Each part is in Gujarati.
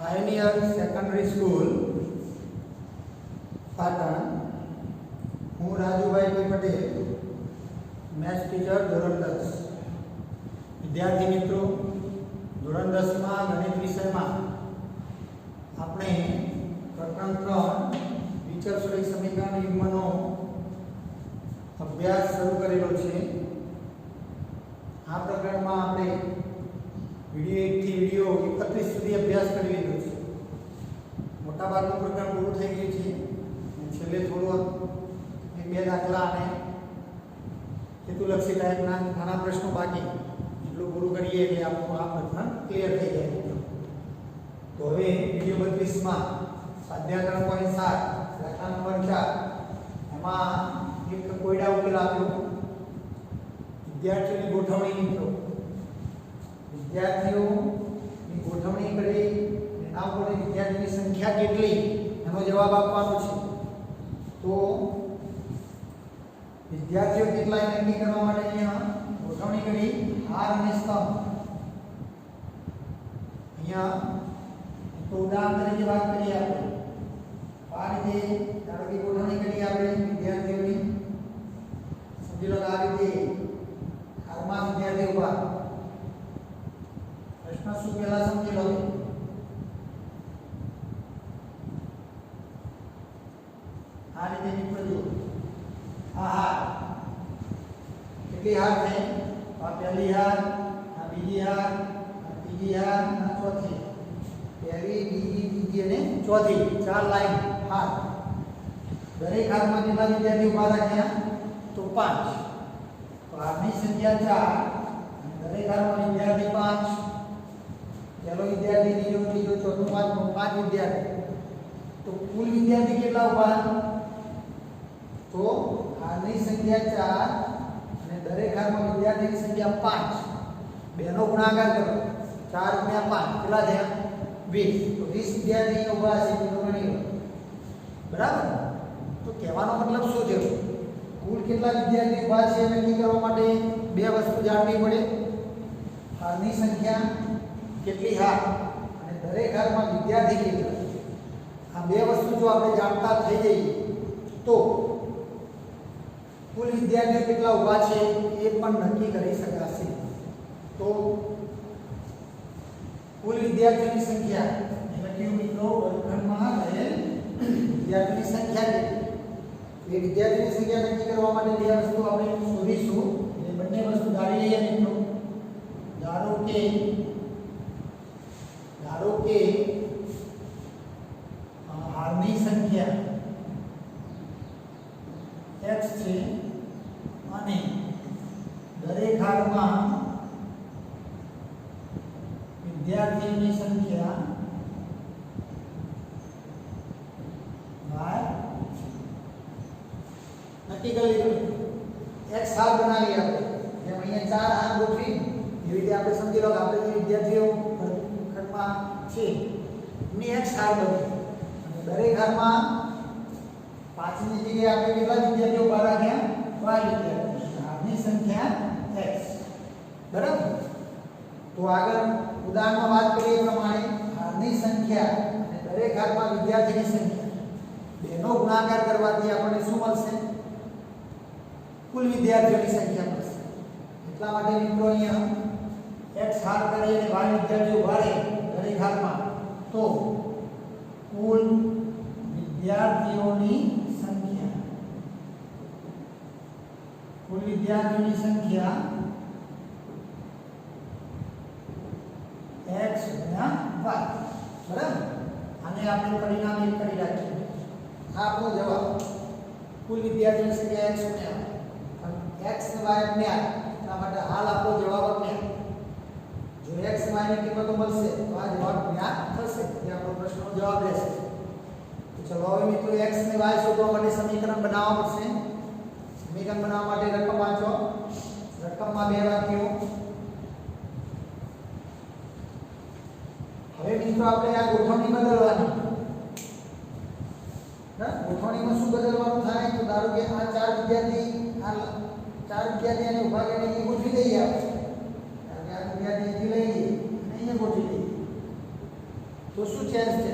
Pioneer secondary school Patan. હું રાજુભાઈ પટેલ, મેથ્સ ટીચર ધોરણ 10. વિદ્યાર્થી મિત્રો, ધોરણ 10માં ગણિત વિષયમાં આપણે પ્રકરણ 3 વિચલસૂત્ર સમીકરણ યુગ્મનો અભ્યાસ શરૂ કરેલો છે. આ પ્રકરણમાં આપણે વિડિયો 1 થી વિડિયો 31 સુધી અભ્યાસ કરી લીધો છે. મોટાભાગનું પ્રકરણ પૂરું થઈ ગયું છે. છેલ્લે થોડો એક બે દાખલા અને હેતુલક્ષી ટાઈપના ઘણા પ્રશ્નો બાકી, એટલું પૂરું કરીએ એટલે આપણું આ પ્રકરણ ક્લિયર થઈ જાય. તો હવે વિડિયો 32માં સ્વાધ્યાય 3.7 વ્યાખ્યાન નંબર 4 એમાં એક કોયડા ઉકેલ આપ્યો. વિદ્યાર્થીઓની ગોઠવણી મિત્રો, વિદ્યાર્થીઓની ગોઠવણી કરી એના ઉપર વિદ્યાર્થીની સંખ્યા કેટલી એનો જવાબ આપવાનો છે. તો વિદ્યાર્થીઓ કેટલા એ નક્કી કરવા માટે અહીંયા ગોઠવણી કરી હાર અને સ્તંભ. અહીંયા તો ઉદાહરણ તરીકે વાત કરીએ આપણે આ રીતે, ધારો કે ગોઠવણી કરી આપણે વિદ્યાર્થીઓની, સમજી લો આ રીતે હારમાં વિદ્યાર્થી ઉભા. પ્રશ્ન શું પહેલા સમજી લો. આ રીતે મિત્રો જુઓ, આ હાર કેટલી હાર છે? આ પહેલી હાર, આ બીજી હાર, આ ત્રીજી હાર, આ ચોથી. પહેલી, બીજી, ત્રીજી અને ચોથી 4 લાઈન હાર. દરેક હારમાં કેટલા વિદ્યાર્થી ઉભા રાખ્યા? તો 5. તો હારની સંખ્યા 4 અને દરેક હારમાં વિદ્યાર્થી 5. પહેલો વિદ્યાર્થી, બીજો, ત્રીજો, ચોથો, પાંચમો, 5 વિદ્યાર્થી. તો કુલ વિદ્યાર્થી કેટલા ઉભા? તો હારની સંખ્યા 4 અને દરેક હારમાં વિદ્યાર્થીની સંખ્યા 5. બેનો ગુણાકાર કરો, 4 × 5 કેટલા થયા? 20. તો 20 વિદ્યાર્થી ઉભા છે તો ગણી લો. બરાબર? તો કહેવાનો મતલબ શું છે? કુલ કેટલા વિદ્યાર્થી ઉભા છે નક્કી કરવા માટે બે વસ્તુ જાણવી પડે. હારની સંખ્યા કેટલી હાર અને દરેક હારમાં વિદ્યાર્થી કેટલા. આ બે વસ્તુ જો આપણે જાણતા થઈ જઈએ તો કુલ વિદ્યાર્થીઓ કેટલા ઉભા છે એ પણ નક્કી કરી શકાશે. તો કુલ વિદ્યાર્થીઓની સંખ્યા લખ્યું મિત્રો વર્ગખંડમાં રહેલ વિદ્યાર્થીઓની સંખ્યા કેટલી. એ વિદ્યાર્થીની સંખ્યા નક્કી કરવા માટે બે વસ્તુ આપણે શોધીશું. એ બંને વસ્તુ ધારી લઈએ મિત્રો. ધારો કે હારની સંખ્યા x છે અને દરેક હારમાં વિદ્યાર્થીઓની સંખ્યા y નક્કી કરી લીધું. x હાર બનાવી આપણે જેમ અહીંયા 4 હાર ગોઠવી એવી રીતે આપણે સમજી લો કે આપણે જે વિદ્યાર્થીઓ ખંડમાં છે એમની x હાર બની અને દરેક હારમાં 5ની જગ્યાએ આપણે કેટલા વિદ્યાર્થીઓ ઉભા રાખ્યા? y વિદ્યાર્થીઓ. હારની સંખ્યા x. બરાબર? તો આગળ ઉદાહરણમાં વાત કરીએ એ પ્રમાણે હારની સંખ્યા અને દરેક હારમાં વિદ્યાર્થીની સંખ્યા બેનો ગુણાકાર કરવાથી આપણને શું મળશે? કુલ વિદ્યાર્થીઓની સંખ્યા મળશે. એટલા માટે મિત્રો અહીંયા x હાર કરી અને y વિદ્યાર્થીઓ ઉભા રહે દરેક હારમાં, તો કુલ વિદ્યાર્થીઓની સંખ્યા, કુલ વિદ્યાર્થીઓની સંખ્યા x × y. બરાબર? આને આપણે પરિણામ 1 કરી રાખીએ. આ આપણો જવાબ. કુલ વિદ્યાર્થીઓની સંખ્યા x × y. x ને y ને એટલા માટે હાલ આપણો જવાબ અજ્ઞાત. જો x y ની કિંમતો મળશે તો આ જવાબ જ્ઞાત થશે. એ આપણો પ્રશ્નનો જવાબ રહેશે. તો ચલો હવે મિત્રો x ને y શોધવા માટે સમીકરણ બનાવવા પડશે. સમીકરણ બનાવવા માટે રકમ વાંચો. રકમમાં બે વાક્યો. હવે મિત્રો આપણે આ ગોઠવણી બદલવાની. ગોઠવણીમાં શું બદલવાનું થાય? તો ધારો કે આ 4 વિદ્યાર્થી આને ઉભા કરીને અહીં ગોઠવી દઈએ આપણે. કારણ કે આ વિદ્યાર્થી અહીંથી લઈ લઈએ અને અહીંયા ગોઠવી દઈએ. તો શું ચેન્જ છે?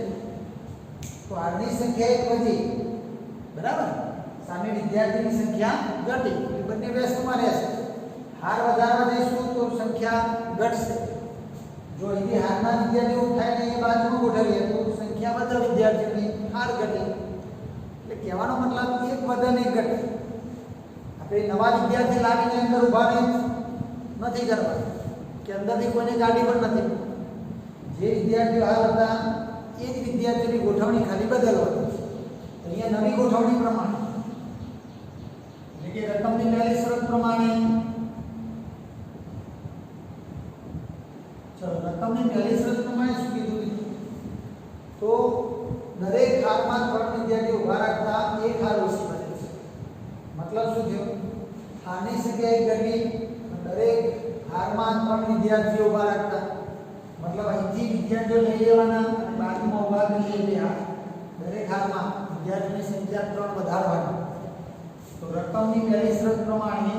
તો હારની સંખ્યા એક વધી, બરાબર, સામે વિદ્યાર્થીની સંખ્યા ઘટી, એટલે બંને વ્યસ્તમાં રહેશે. હાર વધારવા જઈશું તો સંખ્યા ઘટશે. જો અહીંથી હારના વિદ્યાર્થીઓ ઉઠાઈને એ બાજુમાં ગોઠવીએ તો સંખ્યા વધે વિદ્યાર્થીઓની, હાર ઘટે. એટલે કહેવાનો મતલબ એક વધે ને એક ઘટે. આપણે નવા વિદ્યાર્થી લાવીને અંદર ઊભા નથી કરવા કે અંદરથી કોઈને ગાડી પણ નથી. જે વિદ્યાર્થીઓ હાલ હતા એ જ વિદ્યાર્થીઓની ગોઠવણી ખાલી બદલવાની. અહીંયા નવી ગોઠવણી પ્રમાણે, એટલે કે રકમની પહેલી શરત પ્રમાણે, ચલો રકમની પહેલી શરત પ્રમાણે શું કીધું? તો દરેક હારમાં 3 વિદ્યાર્થીઓ ઊભા રાખતા એક હાર ઓછી બને છે. મતલબ શું થયો? હારની સંખ્યા એક ઘટી, દરેક હારમાં 3 વિદ્યાર્થીઓ ઊભા રાખતા, મતલબ અહીંથી વિદ્યાર્થીઓ લઈ લેવાના અને બાજુમાં ઊભા કરી બે હાર. દરેક હારમાં વિદ્યાર્થીઓની સંખ્યા 3 વધારવાની. તો રકમની પહેલી શરત પ્રમાણે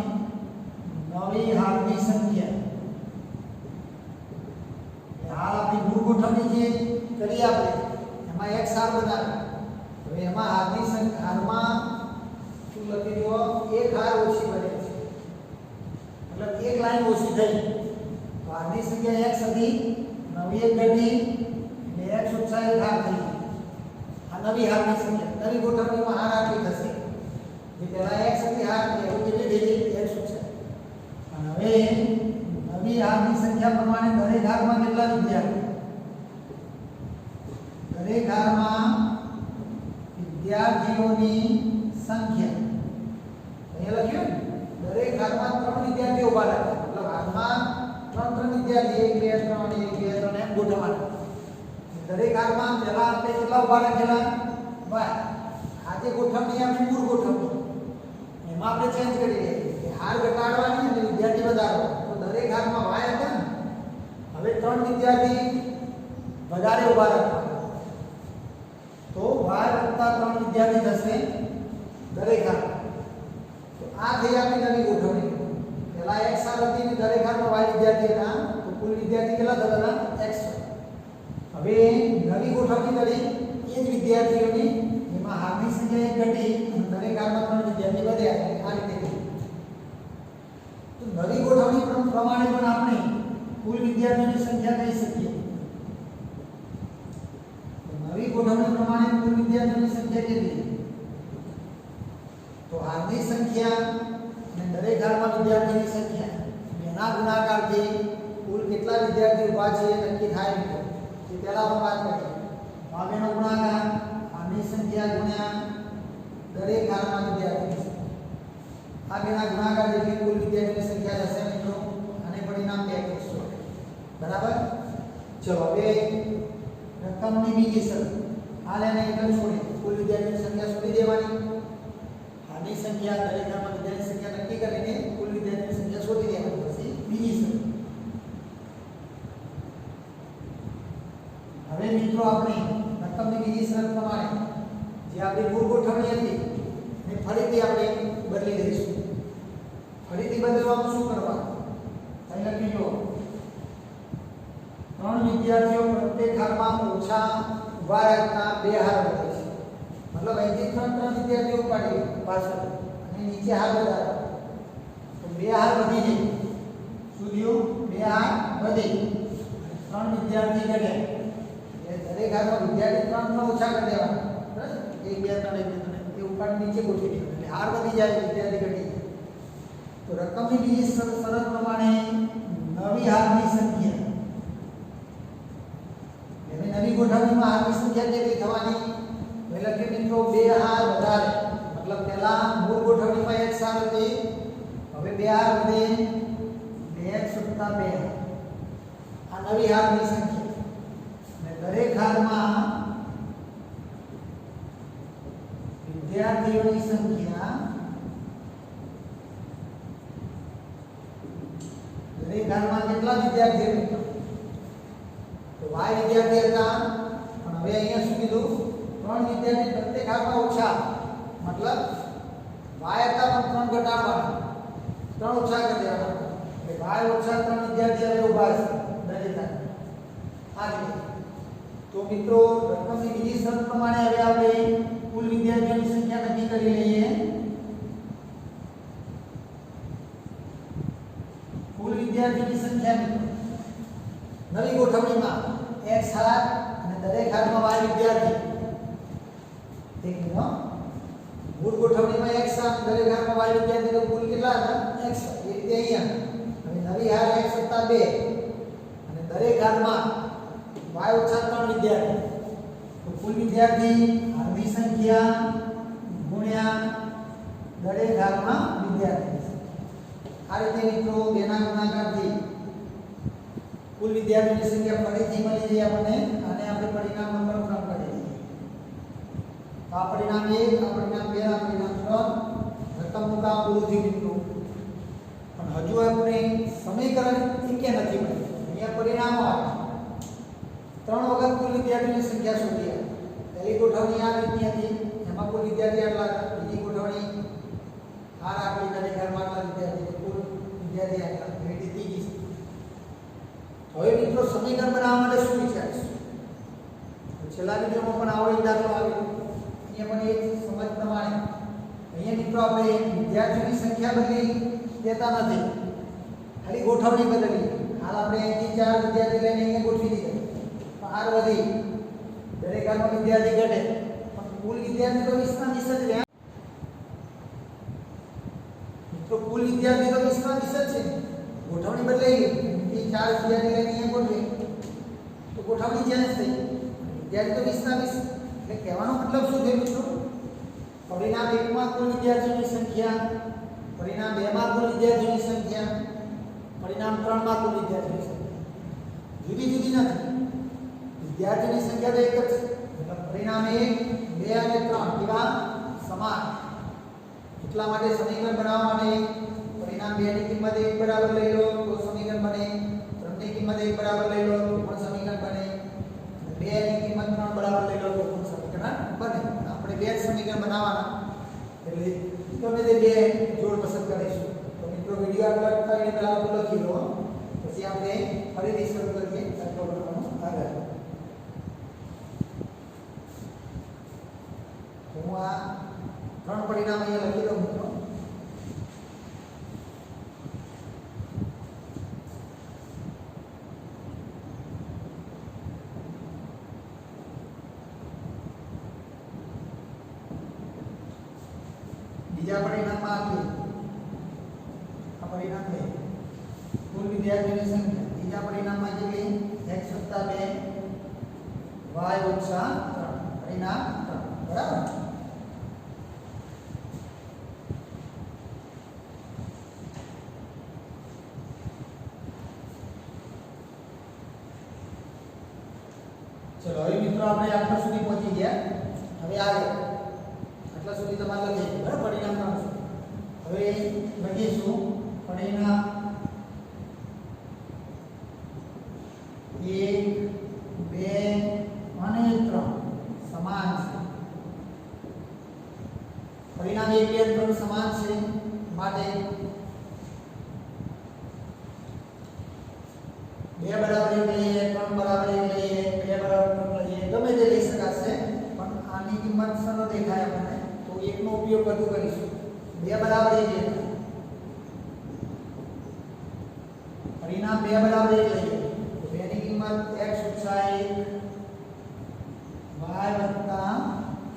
નવી હારની સંખ્યા, હાલ આપણી મૂળ ગોઠવણી જે કરી આપણે એમાં એક હાર વધારે, હવે એમાં હારની સંખ્યા, હારમાં શું લખી દો? એક હાર ઓછી બને છે, મતલબ એક લાઈન ઓછી થઈ. તો હારની સંખ્યા x હતી, નવી એક ઘટી, એટલે x ઓછા એક હાર થઈ. આ નવી હારની સંખ્યા, નવી ગોઠવણીમાં હાર આટલી થશે. જે પહેલા x હતી હાર એવું કેટલી થઈ ગઈ? x ઓછા. અને હવે નવી હારની સંખ્યા પ્રમાણે દરેક હારમાં કેટલા વિદ્યાર્થીઓ? દરેક હારમાં વિદ્યાર્થીઓની સંખ્યા, અહીંયા લખ્યું ને, દરેક હારમાં 3 વિદ્યાર્થીઓ ઊભા રાખે, મતલબ હારમાં 3 વિદ્યાર્થી 1 2 3 1 2 3 એમ ગોઠવવાના. દરેક હારમાં પહેલા આપણે કેટલા ઊભા રાખેલા? બસ આજે ગોઠવણી આપણી મૂળ ગોઠવણી, એમાં આપણે ચેન્જ કરી દઈએ કે હાર ઘટાડવાની અને વિદ્યાર્થી વધારવા. તો દરેક હારમાં y હતા ને, હવે 3 વિદ્યાર્થી વધારે ઊભા રાખવા, તો y વત્તા 3 વિદ્યાર્થી થશે દરેક હાર. તો આ થઈ આપણી નવી ગોઠવણી. પહેલા x હાર હતી, દરેક હારમાં y વિદ્યાર્થી હતા, તો કુલ વિદ્યાર્થી કેટલા થતા? x. હવે નવી ગોઠવણી કરી એ જ વિદ્યાર્થીઓની, એમાં હારની સંખ્યા એક ઘટી અને દરેક હારમાં 3 વિદ્યાર્થી વધ્યા. આ રીતે તો નવી ગોઠવણી પ્રમાણે પણ આપણે કુલ વિદ્યાર્થીઓની સંખ્યા કહી શકીએ. તો નવી ગોઠવણી પ્રમાણે કુલ વિદ્યાર્થીઓની સંખ્યા કેટલી? તો હારની સંખ્યા અને દરેક હારમાં વિદ્યાર્થીની સંખ્યા એના ગુણાકારથી કુલ કેટલા વિદ્યાર્થી ઊભા છે એ નક્કી થાય. જે પહેલા આપણે વાત કરી, ભાગેનો ગુણાકાર હારની સંખ્યા ગુણ્યા દરેક હારમાં વિદ્યાર્થીની સંખ્યા. આ બેના ગુણાકાર જેટલી કુલ વિદ્યાર્થીની સંખ્યા થશે મિત્રો, અને પરિણામ 2 કહીશું. બરાબર. ચલો હવે રકમની બીજી શરત, હાલ એને એક જ છોડી, કુલ વિદ્યાર્થીની સંખ્યા છોડી દેવાની. હારની સંખ્યા દરેક હારમાં વિદ્યાર્થીની સંખ્યા નક્કી કરીને કુલ વિદ્યાર્થીની સંખ્યા છોડી દેવાની. પછી બીજી શરત. હવે મિત્રો આપણે રકમની બીજી શરત પ્રમાણે જે આપણી મૂળ ગોઠવણી હતી એ ફરીથી આપણે બદલી દઈશું. ફરીથી બદલવામાં શું કરવાનું? અહીં લખી લો, 3 વિદ્યાર્થીઓ પ્રત્યેક હારમાં ઓછા ઊભા રાખતા 2 હાર વધે છે. મતલબ અહીંથી 3 વિદ્યાર્થીઓ પાડી પાછળ અને નીચે હાર વધારે, તો 2 હાર વધી જાય. શું થયું? 2 હાર વધી, 3 વિદ્યાર્થી ઘટે. દરેક હારમાં વિદ્યાર્થી 3 ઓછા કરી દેવાના, બરાબર? 1 2 3 1 2 3 એ ઉપર નીચે ગોઠવી દેવાના, એટલે હાર વધી જાય, વિદ્યાર્થી ઘટી જાય. તો રકમની બીજી શરત પ્રમાણે નવી હારની સંખ્યા, એટલે નવી ગોઠવણીમાં હારની સંખ્યા કેટલી થવાની? એટલે કે મિત્રો 2 હાર વધારે, મતલબ પહેલા મૂળ ગોઠવણીમાં x હાર હતી, હવે 2 હાર વધે, 2x + 2. આ નવી હારની સંખ્યા. દરેક હારમાં વિદ્યાર્થીઓની સંખ્યા, દરેક હારમાં કેટલા વિદ્યાર્થીઓ? તો y વિદ્યાર્થી હતા, પણ હવે અહીંયા શું કીધું? 3 વિદ્યાર્થી પ્રત્યેક હારમાં ઓછા, મતલબ y હતા પણ 3 ઘટાડવાના, 3 ઓછા કરી દેવાના, એટલે y ઓછા 3 વિદ્યાર્થી હવે ઊભા છે દરેક હારમાં. આ રીતે તો तो मित्रों रकमની બીજી શરત પ્રમાણે હવે આપણે કુલ વિદ્યાર્થીઓની સંખ્યા નક્કી કરી લઈએ। કુલ વિદ્યાર્થીઓની સંખ્યા મિત્રો નવી ગોઠવણીમાં x હાર અને દરેક હારમાં y વિદ્યાર્થી એક મિનિટ મૂળ ગોઠવણીમાં x હાર અને દરેક હારમાં y વિદ્યાર્થી તો કુલ કેટલા હતા x એ રીતે અહીંયા હવે નવી હાર x + 2 અને દરેક હારમાં y - 3 વિદ્યાર્થી तो कुल विद्यार्थी हार्दिक संख्या गुण્યા દરેક હારમાં વિદ્યાર્થી આ રીતે મિત્રો બેના ગુણાકારથી કુલ વિદ્યાર્થીની સંખ્યા ફરીથી મળી જાય આપણને અને આપણે પરિણામનો ક્રમ કરી દઈએ તો આ પરિણામ 1 આ પરિણામ 2 આ પરિણામ 3 રકમનું કામ પૂરું થયું મિત્રો પણ હજુ આપણે સમીકરણ એકે નથી મળ્યું અહીંયા પરિણામો આવે 3 વખત કુલ વિદ્યાર્થીની સંખ્યા શોધી पहली गोठवणी आ रीतनी थी एमा कुल विद्यार्थी आटला बीजी गोठवणी हार आटली दरेक घरमां आटला विद्यार्थी कुल विद्यार्थी आटला एवी રીતે ત્રીજી હવે મિત્રો સમીકરણ બનાવવા માટે શું વિચારીશું તો છેલ્લા વિડિયોમાં પણ આવો એક દાખલો આવ્યો અહીંયા પણ એ સમજ પ્રમાણે અહીંયા મિત્રો આપણે વિદ્યાર્થીઓની સંખ્યા બદલી દેતા નથી ખાલી ગોઠવણી બદલી હાલ આપણે અહીંથી 4 વિદ્યાર્થી લઈને અહીંયા ગોઠવી દીધા તો હાર વધી દરેક હારમાં વિદ્યાર્થી ઘટે પણ કુલ વિદ્યાર્થી તો 20 ના 20 જ રહ્યા મિત્રો કુલ વિદ્યાર્થી તો 20 ના 20 જ છે ગોઠવણી બદલાઈ ગઈ એ 4 વિદ્યાર્થી લઈને અહીંયા ગોઠવે તો ગોઠવણી ચેન્જ થઈ વિદ્યાર્થી તો 20 ના 20 એટલે કહેવાનો મતલબ શું છે મિત્રો પરિણામ 1 માં કુલ વિદ્યાર્થીઓની સંખ્યા પરિણામ 2 માં કુલ વિદ્યાર્થીઓની સંખ્યા પરિણામ 3 માં કુલ વિદ્યાર્થીઓની સંખ્યા જુદી જુદી નથી विद्यार्थी संख्या तो एक मतलब परिणाम 1 2 અને 3 કેવા સમાન એટલા માટે સમીકરણ બનાવવા માટે પરિણામ 2 ની કિંમત 1 બરાબર લઈ લો તો સમીકરણ બને 3 ની કિંમત 1 બરાબર લઈ લો તો પણ સમીકરણ બને 2 ની કિંમત 3 બરાબર લઈ લો તો પણ સમીકરણ બને આપણે બે સમીકરણ બનાવવાના એટલે તમે તે બે જોડ પસંદ કરીશું તો મિત્રો વિડિયો આગળ કરીને પહેલા તો લખી લો પછી આપણે ફરીથી શરૂ કરીએ દાખલો બનાવવાનો આગળ હું આ 3 પરિણામ અહીંયા લખી દઉં મિત્રો બીજા પરિણામમાં આટલું આ પરિણામ છે કુલ વિદ્યાર્થીઓની સંખ્યા બીજા પરિણામમાં કેટલી x + 2 y - 3 પરિણામ 3 બરાબર चलो હવે મિત્રો આપણે આટલા સુધી પહોંચી ગયા હવે આગળ આટલા સુધી તમારે લખી બરાબર પરિણામ ત્રણ હવે લખીશું પરિણામ 1 2 અને 3 સમાન છે પરિણામ 1 2 અને 3 સમાન છે માટે 2 બરાબર 1 લઈએ 3 બરાબર 1 લઈએ 2 બરાબર 3 લઈએ ગમે તે લઈ શકાશે પણ આની કિંમત સરળ દેખાય આપણને તો 1 નો ઉપયોગ વધુ કરીશું 2 બરાબર 1 લઈએ પરિણામ 2 બરાબર 1 લઈએ તો 2 ની કિંમત x + 1 y +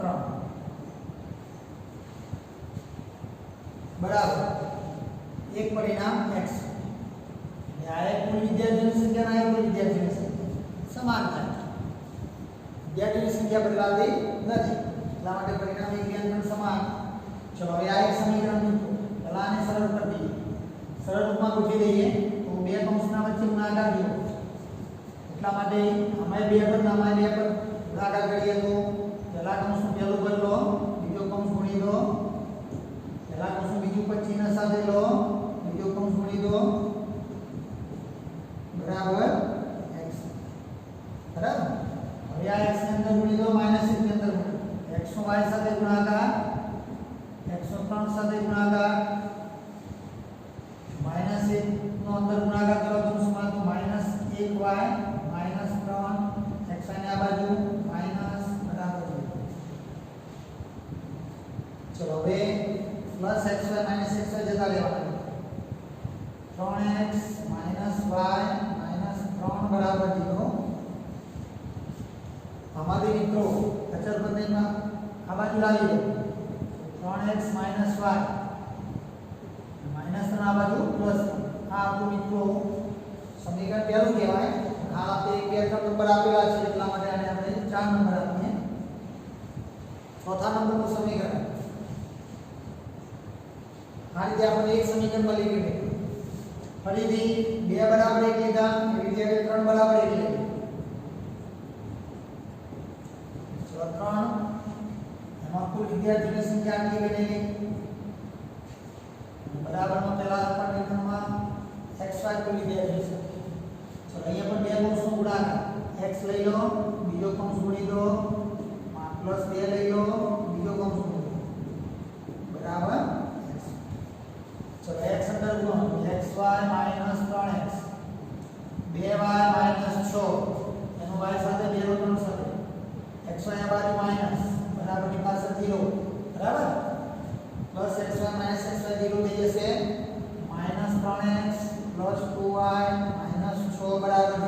3 બરાબર એક પરિણામ x न्याय कुल विद्यार्थियों की संख्या न्याय कुल विद्यार्थियों की संख्या समान है विद्यार्थियों की संख्या बदलाती नहीं એટલા માટે પરિણામ એક પણ સમાન ચલો હવે આ એક સમીકરણ પહેલા આને સરળ કરી દઈએ સરળ રૂપમાં ગોઠવી દઈએ તો બે કૌંસના વચ્ચે ગુણાકાર દો એટલા માટે આમાં બે પદ આમાં બે પદ ગુણાકાર કરીએ તો પહેલા કૌંસનું પહેલું પદ લો બીજો કૌંસ ગુણી દો પહેલા કૌંસનું બીજું પદ ચિહ્ન સાથે લો બીજો કૌંસ ગુણી દો बराबर x बराबर अब यह x के अंदर गुणी दो माइनस x के अंदर गुणी x को y साथे गुणाकार x को 3 साथे गुणाकार माइनस 1 નો અંદર ગુણાકાર કરો તો શું મળે -1y -3 x ને આ બાજુ xy જતા લેવાના 3x - y - 3 બરાબર 0 આમાંથી મિત્રો અચળ પદને આ બાજુ લાવી દો 3x - y -3 આ બાજુ પ્લસ આ આપણું મિત્રો સમીકરણ પહેલું કહેવાય આ આપણે 1 2 3 નંબર આપેલા છે એટલા માટે આને આપણે 4 નંબર આપીએ ચોથા નંબરનું સમીકરણ આ રીતે આપણે એક સમીકરણ મળી ગયું ફરીથી 2 બરાબર 1 લીધા એવી રીતે 3 બરાબર 1 લીધા ચલો 3 એમાં કુલ વિદ્યાર્થીની સંખ્યા આટલી ગણેલી બરાબરમાં પહેલા અપાર્ટમેન્ટમાં xy કુલ વિદ્યાર્થીની સંખ્યા ચલો અહીંયા પણ બે કૌંસનો ગુણાકાર x લઈ લો બીજો કૌંસ ગુણી દો પ્લસ 2 લઈ લો બીજો કૌંસ ગુણી દો બરાબર ચલો x અંદર ગુણો xy - 3x 2y - 6 એનો y સાથે 2 નો 3 સાથે xy આ બાજુ માઈનસ બરાબર ની પાસે 0 બરાબર પ્લસ xy - xy 0 થઈ જશે -3x + 2y - 6 બરાબર 0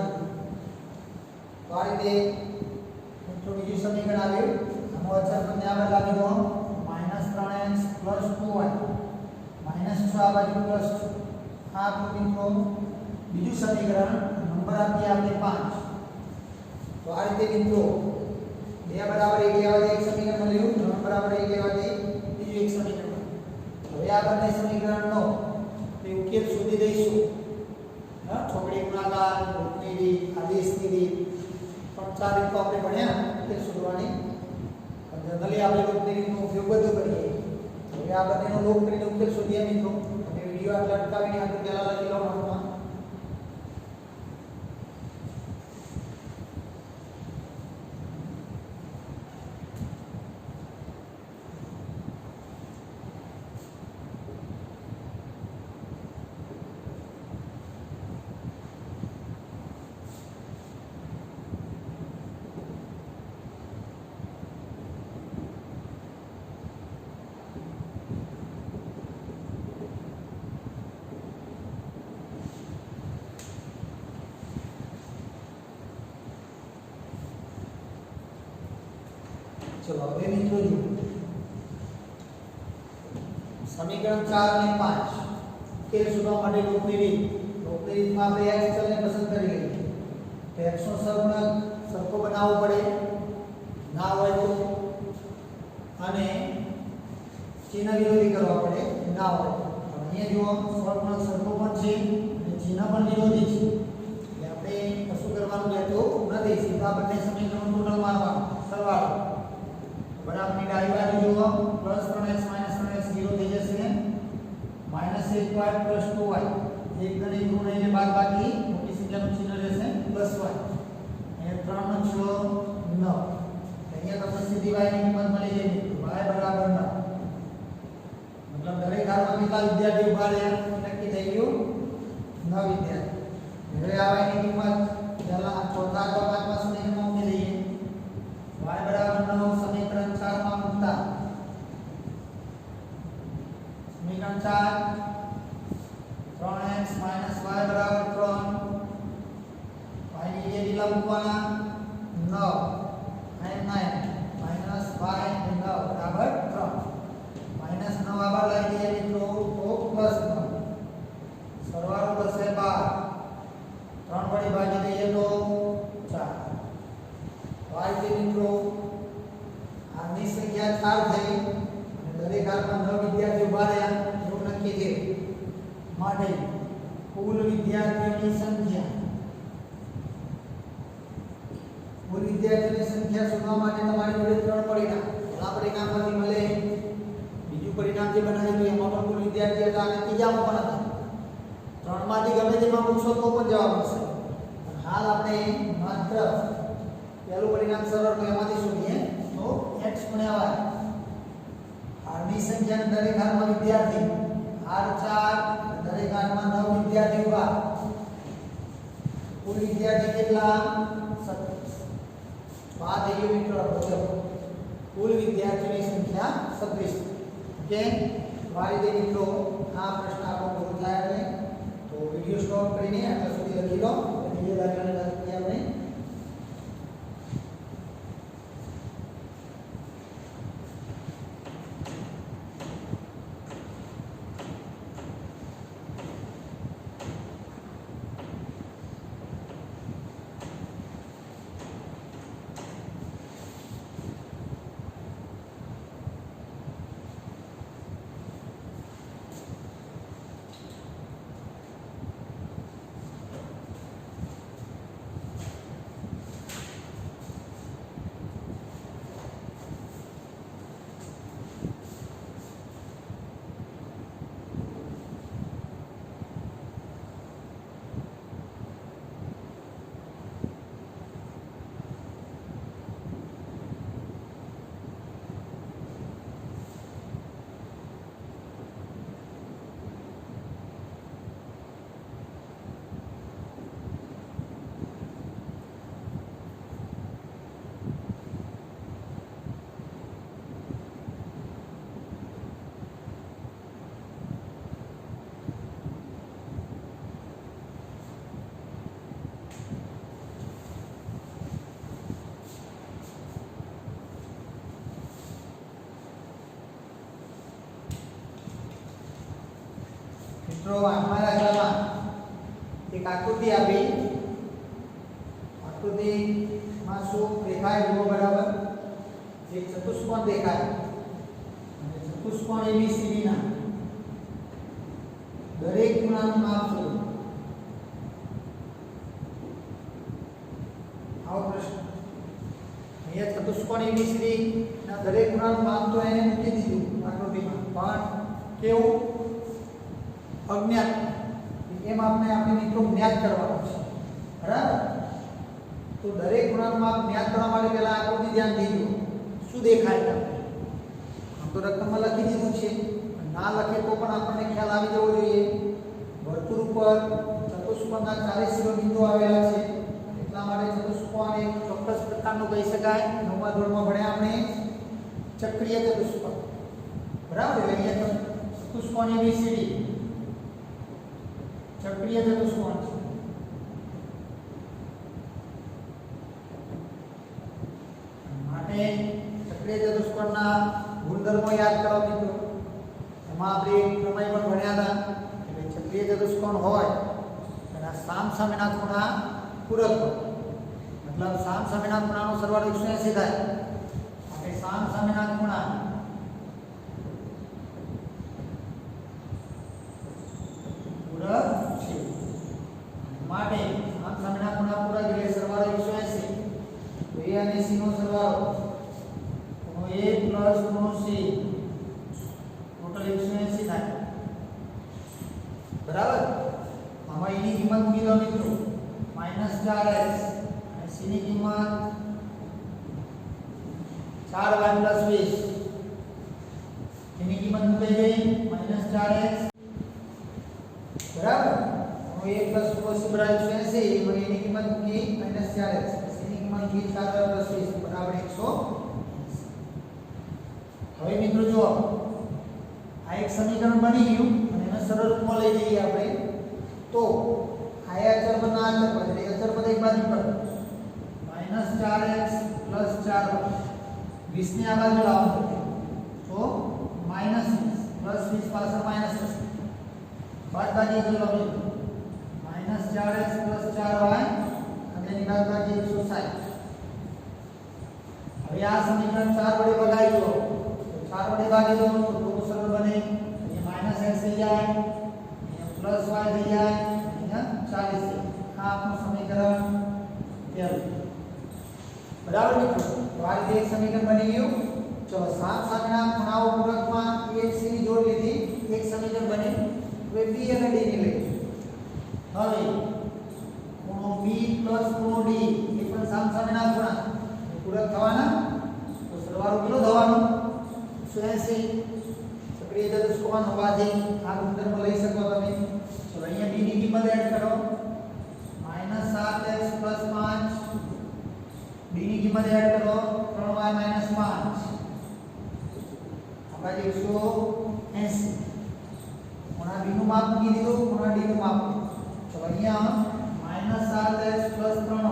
તો આ રીતે મિત્રો બીજું સમીકરણ આવ્યું આનો અચળ પદને આગળ લાવી દો -3x + 2y -6 આ બાજુ પ્લસ આ આપણું મિત્રો બીજું સમીકરણ નંબર આપીએ આપણે 5 તો આ રીતે મિત્રો 2 બરાબર 1 લેવાથી એક સમીકરણ મળ્યું 3 બરાબર 1 લેવાથી બીજું એક સમીકરણ હવે આ બંને સમીકરણનો ઉકેલ શોધી દઈશું ચોકડી ગુણાકાર રૂપની રીત આદેશની રીત પણ 4 રીતો આપણે ભણ્યા ઉકેલ શોધવાની જનરલી આપણે રૂપની રીતનો ઉપયોગ વધુ કરીએ હવે આ બંનેનો લોપ કરીને ઉકેલ શોધીએ મિત્રો તમે વિડિયો આટલા અટકાવીને આપણે પહેલા લખી લો નોટમાં चलो હવે મિત્રો જો સમીકરણ 4 અને 5 ઉકેલ શોધવા માટે લોપની રીતમાં આપણે x ચલને પસંદ કરી લઈએ તો x નો સહગુણક સરખો બનાવવો પડે ના હોય તો અને ચિહ્ન વિરોધી કરવા પડે ના હોય તો અહીંયા જો સહગુણક સરખો પણ છે અને ચિહ્ન પણ વિરોધી છે એટલે આપણે કશું કરવાનું રહેતું નથી સીધા બંને સમીકરણો ટોટલ મારવાનું સરવાળો બરાબરની ડાબી બાજુ જુઓ +3x - 3x 0 થઈ જશે -1y + 2y એક ગણિત ઋણ એટલે બાદબાકી મોટી સંખ્યાનું ચિહ્ન રહેશે +y અને 3 નો 6 9 અહીંયા તમને સીધી y ની કિંમત મળી જાય y બરાબર 9 મતલબ દરેક ધારમાં કેટલા વિદ્યાર્થી ઉભા રહ્યા નક્કી થઈ ગયું 9 વિદ્યાર્થી હવે આ y ની કિંમત પહેલા ચોથા અથવા પાંચમા સમીકરણમાં મૂકી દઈએ y બરાબર 9 સમીકરણ 4 માં મૂકતા સમીકરણ 4 3x - y બરાબર 3 y ની જગ્યાએ કેટલા મૂકવાના 9 9 -y 9 બરાબર 3 -9 આবার લઈ દઈએ મિત્રો તો +9 સરવાળો થશે 12 3 વડે ભાગી દઈએ તો 4 y થી મિત્રો આની સંખ્યા 4 થઈ અને દરેક હાલમાં 9 વિદ્યાર્થીઓ ઉભા રહ્યા એવું નક્કી છે માટે કુલ વિદ્યાર્થીઓની સંખ્યા શોધવા માટે તમારી જોડે 3 પરિણામ પહેલા પરિણામમાંથી મળે બીજું પરિણામ જે બનાવ્યું હતું એમાં પણ કુલ વિદ્યાર્થી હતા અને ત્રીજામાં પણ હતા 3 માંથી ગમે તેમાં પૂછો તો પણ જવાબ મળશે હાલ આપણે માત્ર પહેલું પરિણામ સરળ તો એમાંથી શોધીએ તો x * y હારની સંખ્યા દરેક હારમાં વિદ્યાર્થી હાર 4 દરેક હારમાં 9 વિદ્યાર્થી ઉભા કુલ વિદ્યાર્થી કેટલા 27 વાત એ મિત્રો બોલો કુલ વિદ્યાર્થીઓની સંખ્યા 26 ઓકે તો આ રીતે મિત્રો આ પ્રશ્ન આપણો પૂરો થાય છે. તો વિડિયો સ્ટોપ કરીને આટલા સુધી લખી લો. બીજા દાખલાની વાત કરીએ આપણે. મિત્રો આમાં દાખલામાં એક આકૃતિ આપી. આકૃતિમાં શું દેખાય જુઓ બરાબર. એક ચતુષ્કોણ દેખાય અને ચતુષ્કોણ ABCD ના દરેક ખૂણાનું માપ શોધો. આવો પ્રશ્ન. અહીંયા ચતુષ્કોણ ABCD ના દરેક ખૂણાનું માપ તો એને મૂકી દીધું આકૃતિમાં, પણ કેવું અજ્ઞાત. એ માપને આપણે મિત્રો જ્ઞાત કરવાનું છે બરાબર. તો દરેક ખૂણાનું માપ જ્ઞાત કરવા માટે પહેલા આકૃતિ ધ્યાન દીધું શું દેખાય છે. આમ તો રકમમાં લખી દીધું છે, ના લખે તો પણ આપણને ખ્યાલ આવી જવો જોઈએ. વર્તુળ ઉપર ચતુષ્કોણના ચારે શિરોબિંદુ આવેલા છે, એટલા માટે ચતુષ્કોણ એક ચોક્કસ પ્રકારનું કહી શકાય. 9મા ધોરણમાં ભણ્યા આપણે ચક્રીય ચતુષ્કોણ બરાબર. એટલે અહીંયા ચતુષ્કોણ ABCD ચક્રીય ચતુષ્કોણ છે. માટે ચક્રીય ચતુષ્કોણના ગુણધર્મો યાદ કરો મિત્રો. એમાં આપણે પ્રમેય પણ ભણ્યા હતા કે ચક્રીય ચતુષ્કોણ હોય એના સામસામેના ખૂણા પૂરક હોય. મતલબ સામસામેના ખૂણાનો સરવાળો 180 થાય. આપણે સામસામેના ખૂણા પૂરક છે. માટે સામસામેના ખૂણા પૂરક એટલે સરવાળો 180. તો A અને C નો સરવાળો ખૂણો A પ્લસ ખૂણો C ટોટલ 180 થાય બરાબર. આમાં E ની કિંમત મૂકી દો મિત્રો -4x અને C ની કિંમત 4y + 20. એની કિંમત મૂકી ગઈ -4x બરાબર. હવે A પ્લસ cos બરાબર 180. હવે એની કિંમત મૂકી -4x. C ની કિંમત મૂકી 4y + 20 બરાબર 180. હવે મિત્રો જુઓ આ એક સમીકરણ બની ગયું અને એને સરળ રૂપમાં લઈ જઈએ આપણે. તો આ અચર બના અચર પદ એટલે અચર પદ એક બાજુ પર -4x + 4y 20 ને આ બાજુ લાવો તો -20 + 20 પાછળ માઈનસ થશે. બાદબાકી કરી લો -4x + 4y અને એની બાદબાકી 160. હવે આ સમીકરણ 4 વડે ભગાઈ દો. 4 વડે ભાગી દો તો સરળ બને. અહીંયા -x થઈ જાય, અહીંયા +y થઈ જાય, અહીંયા 40 થઈ. આ આપણું સમીકરણ પહેલું બરાબર મિત્રો. તો આ રીતે એક સમીકરણ બની ગયું. ચલો સામસામેના ખૂણાઓ પૂરકમાં A C ની જોડ લીધી, એક સમીકરણ બને. હવે B અને D ની લઈએ. હવે ખૂણો B પ્લસ ખૂણો D એ પણ સામસામેના ખૂણા પૂરક થવાના. તો સરવાળો કેટલો થવાનો 180. ચક્રીય ચતુષ્કોણ હોવાથી આ ગુણધર્મ લઈ શકો તમે. ચલો અહીંયા B ની કિંમત એડ કરો -7x + 5. D ની કિંમત એડ કરો 3y - 5. આ બાજુ 180. માપ મૂકી દીધું, ખૂણા D નું માપ. તો અહીંયા -7x + 3y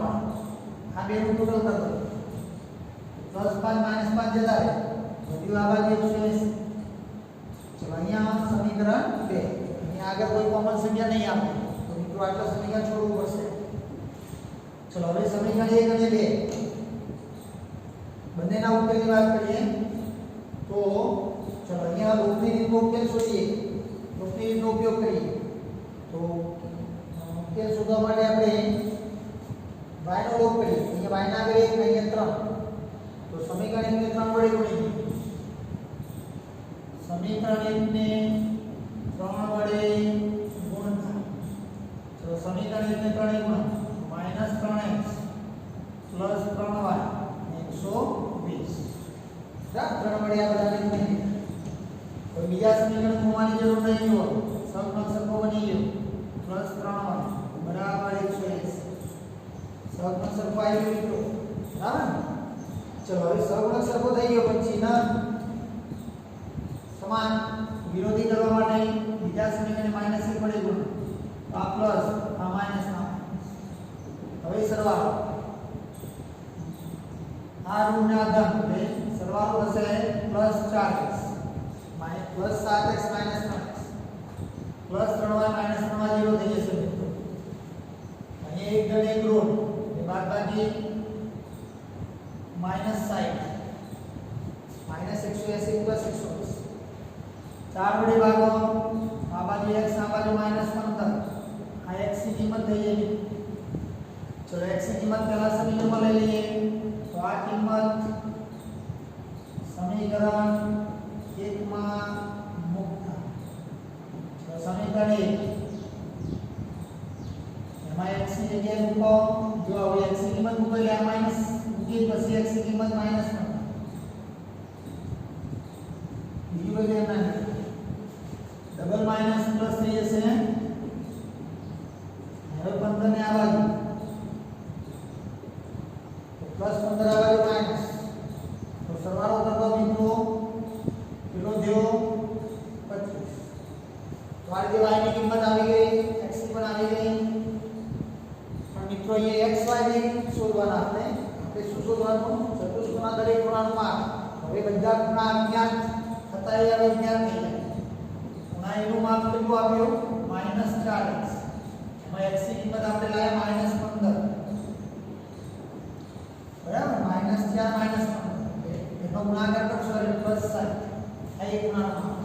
આ બેનું ટોટલ કરી દો. +5 -5 જતા રહે, વધ્યું આ બાજુ 180. ચલો અહીંયા સમીકરણ 2. અહીંયા આગળ કોઈ કોમન સંખ્યા નહીં આપે તો મિત્રો આટલા સમીકરણ છોડવું પડશે. ચલો હવે સમીકરણ 1 અને 2 બંનેના ઉકેલની વાત કરીએ તો ચલો અહીંયા લૂપની રીતનો ઉકેલ શોધીએ. લૂપની રીતનો ઉપયોગ કરીએ તો ઉકેલ શોધવા માટે આપણે y નો લોપ કરીએ. અહીંયા y ના આગળ 1 અહીંયા 3 તો સમીકરણ 1 ને 3 વડે ગુણીએ. સમીકરણ 1 ને 3 વડે ગુણતા તો સમીકરણ 1 ને 3 વડે ગુણો -3x + 3y 120. બરાબર 3 વડે આ બધાને ગુણીએ. કોઈ બીજા સમીકરણ મૂકવાની જરૂર નહીં હોય, સહગુણક સરખો બની ગયો +3y બરાબર 180. સહગુણક સરખો આવી ગયો મિત્રો. બરાબર. ચલો હવે સહગુણક સરખો થઈ ગયો પછી ના સમાન વિરોધી કરવા માટે બીજા સમીકરણને -1 વડે ગુણો. આ પ્લસ આ માઈનસ ના. હવે સરવાળો આ ઋણના ધન એટલે સરવાળો થશે +4x +7x - 3x +3y - 3y 0 થઈ જશે મિત્રો. અહીં એક ધન એક ઋણ એટલે બાદબાકી -60 -180 + 120. 4 વડે ભાગો આ બાજુ x આ બાજુ -15 આ x ની કિંમત થઈ જાય. ચલો x ની કિંમત પહેલા સમીકરણમાં લઈ લઈએ તો આ કિંમત સમીકરણ 1 માં મૂકતા તો સમીકરણ 1 એમાં x ની જગ્યાએ મૂકો. જો હવે x ની કિંમત મૂકો એટલે આ માઈનસ મૂકી પછી x ની કિંમત -15 બીજું બધું એમ ના ડબલ માઈનસ પ્લસ થઈ જશે. હવે 15 ને આ બાજુ +15 આ બાજુ માઈનસ તો સરવાળો કરવો મિત્રો કેટલો થયો 25. તો આ રીતે y ની કિંમત આવી ગઈ, x ની પણ આવી ગઈ. પણ મિત્રો અહીંયા x y ને શોધવાના આપણે શું શોધવાનું? ચતુષ્કોણના દરેક ખૂણાનું માપ. હવે બધા ખૂણા અજ્ઞાત હતા એ હવે જ્ઞાત થઈ જાય. ખૂણા એનું માપ કેટલું આવ્યું? -4x. એમાં x ની કિંમત આપણે લાયા -15. બરાબર -4 -15 એનો ગુણાકાર કરશો એટલે +7. આ એક ખૂણાનું માપ.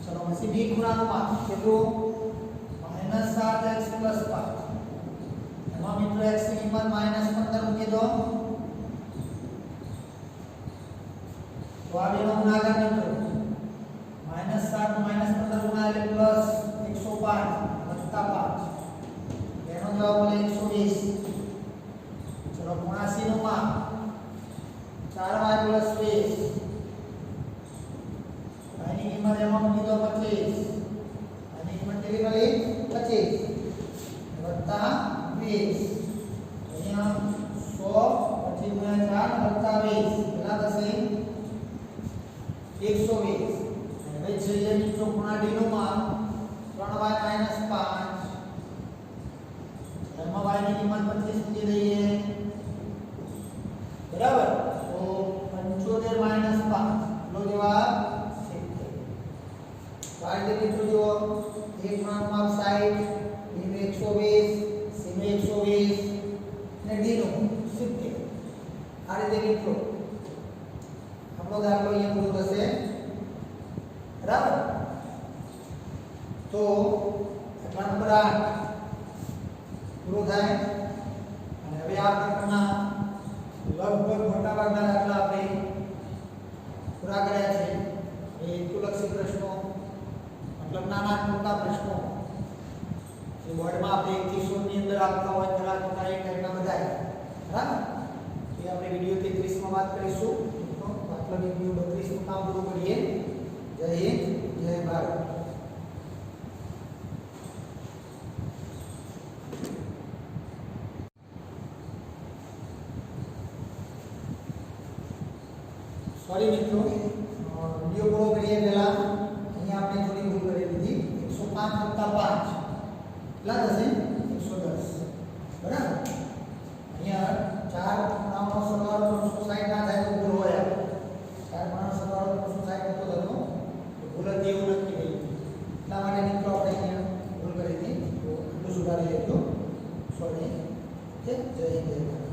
ચલો પછી b ખૂણાનું માપ કેટલું? -7x + 5. એમાં મિત્રો x ની કિંમત -15 મૂકી દો તો આ બેનો ગુણાકાર મિત્રો -7 -15 ગુણા એટલે +105 + 5 એનો જવાબ મળે 120. ચલો ખૂણા c નું માપ 4y + 20. આની કિંમત એમાં મૂકી દો 25. આની કિંમત કેટલી મળી? 25 + 20. અહીંયા 100 પછી ગુણ્યા 4 + 20 કેટલા થશે? 120. હવે છેલ્લે મિત્રો ખૂણા d નું માપ 3y - 5. એમાં y ની કિંમત 25 મૂકી દઈએ. બરાબર તો 75 - 5 નો જવાબ 70. તો આ રીતે મિત્રો જો એક ખૂણાનું માપ 60, b નું 120, c નું 120 અને d નું 70. આ રીતે મિત્રો આપણો દાખલો અહીંયા પૂરો થશે. બરાબર તો દાખલા નંબર 8 પૂરો થાય. અને હવે આ પ્રકારના લગભગ મોટાભાગના દાખલા આપણે પૂરા કર્યા છે. એ હેતુલક્ષી પ્રશ્નો મતલબ નાના મોટા પ્રશ્નો જે બોર્ડમાં આપણે 1 થી 16 ની અંદર આપતા હોય તેના એ ટાઈપના બધા. બરાબર એ આપણે વિડિયો 33 માં વાત કરીશું. તો દાખલા વિડિયો 32 નું કામ પૂરું કરીએ. જય હિન્દ, જય ભારત. સોરી મિત્રો વિડિયો પૂરો કરીએ પહેલા અહીંયા આપણે થોડી ભૂલ કરી દીધી. 105 ઓકે જય હિન્દ.